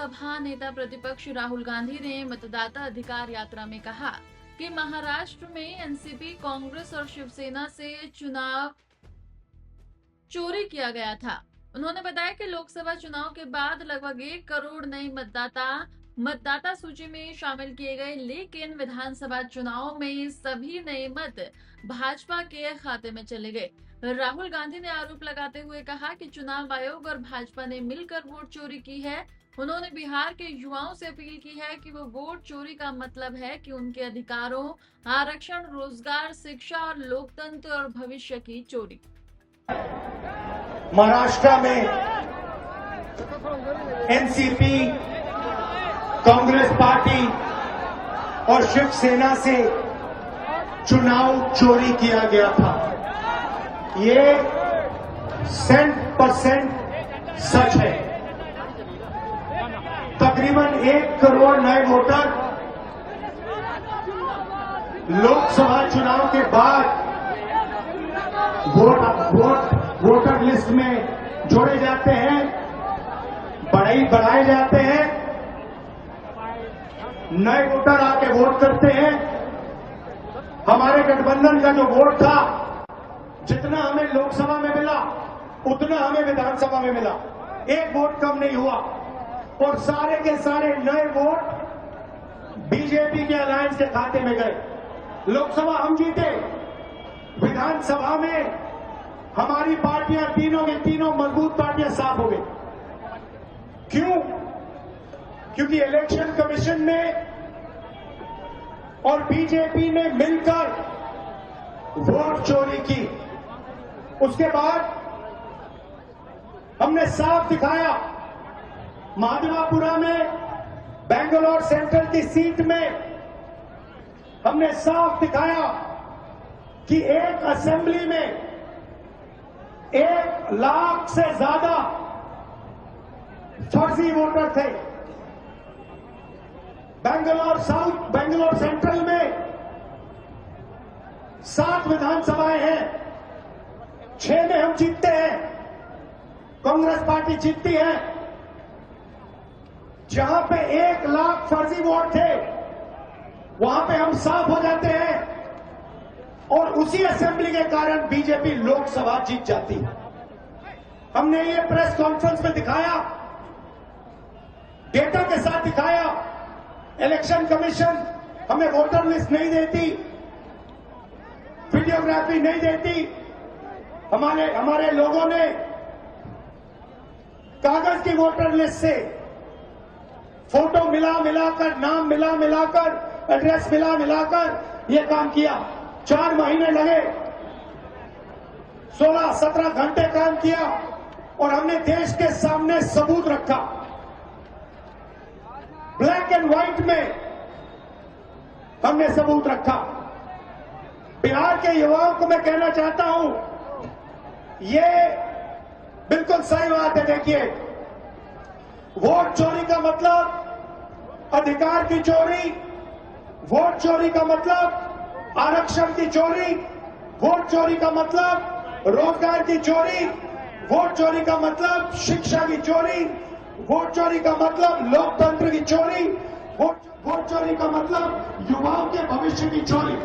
लोकसभा नेता प्रतिपक्ष राहुल गांधी ने मतदाता अधिकार यात्रा में कहा कि महाराष्ट्र में एनसीपी, कांग्रेस और शिवसेना से चुनाव चोरी किया गया था। उन्होंने बताया कि लोकसभा चुनाव के बाद लगभग 1 करोड़ नए मतदाता सूची में शामिल किए गए, लेकिन विधानसभा चुनाव में सभी नए मत भाजपा के खाते में चले गए। राहुल गांधी ने आरोप लगाते हुए कहा कि चुनाव आयोग और भाजपा ने मिलकर वोट चोरी की है। उन्होंने बिहार के युवाओं से अपील की है कि वो वोट चोरी का मतलब है कि उनके अधिकारों, आरक्षण, रोजगार, शिक्षा और लोकतंत्र और भविष्य की चोरी। महाराष्ट्र में एनसीपी, कांग्रेस पार्टी और शिवसेना से चुनाव चोरी किया गया था। ये 100% सच है। तकरीबन 1 करोड़ नए वोटर लोकसभा चुनाव के बाद वोटर लिस्ट में जोड़े जाते हैं, बढ़ाए जाते हैं, नए वोटर आके वोट करते हैं। हमारे गठबंधन का जो वोट था, जितना हमें लोकसभा में मिला उतना हमें विधानसभा में मिला, 1 वोट कम नहीं हुआ। और सारे के सारे नए वोट बीजेपी के अलायंस के खाते में गए। लोकसभा हम जीते, विधानसभा में हमारी पार्टियां तीनों की तीनों मजबूत पार्टियां साफ हो गई। क्यों? क्योंकि इलेक्शन कमीशन ने और बीजेपी ने मिलकर वोट चोरी की। उसके बाद हमने साफ दिखाया, महादेवापुरा में बेंगलोर सेंट्रल की सीट में हमने साफ दिखाया कि एक असेंबली में 1 लाख से ज्यादा फर्जी वोटर थे। बेंगलोर सेंट्रल में 7 विधानसभाएं हैं, 6 में हम जीतते हैं, कांग्रेस पार्टी जीतती है। जहां पे 1 लाख फर्जी वोट थे, वहां पे हम साफ हो जाते हैं और उसी असेंबली के कारण बीजेपी लोकसभा जीत जाती है। हमने ये प्रेस कॉन्फ्रेंस में दिखाया, डेटा के साथ दिखाया। इलेक्शन कमीशन हमें वोटर लिस्ट नहीं देती, वीडियोग्राफी नहीं देती। हमारे लोगों ने कागज की वोटर लिस्ट से फोटो मिलाकर, नाम मिलाकर, एड्रेस मिलाकर यह काम किया। 4 महीने लगे, 16-17 घंटे काम किया और हमने देश के सामने सबूत रखा, ब्लैक एंड व्हाइट में हमने सबूत रखा। बिहार के युवाओं को मैं कहना चाहता हूं, ये बिल्कुल सही बात है। देखिए, वोट चोरी का मतलब अधिकार की चोरी, वोट चोरी का मतलब आरक्षण की चोरी, वोट चोरी का मतलब रोजगार की चोरी, वोट चोरी का मतलब शिक्षा की चोरी, वोट चोरी का मतलब लोकतंत्र की चोरी, वोट चोरी का मतलब युवाओं के भविष्य की चोरी।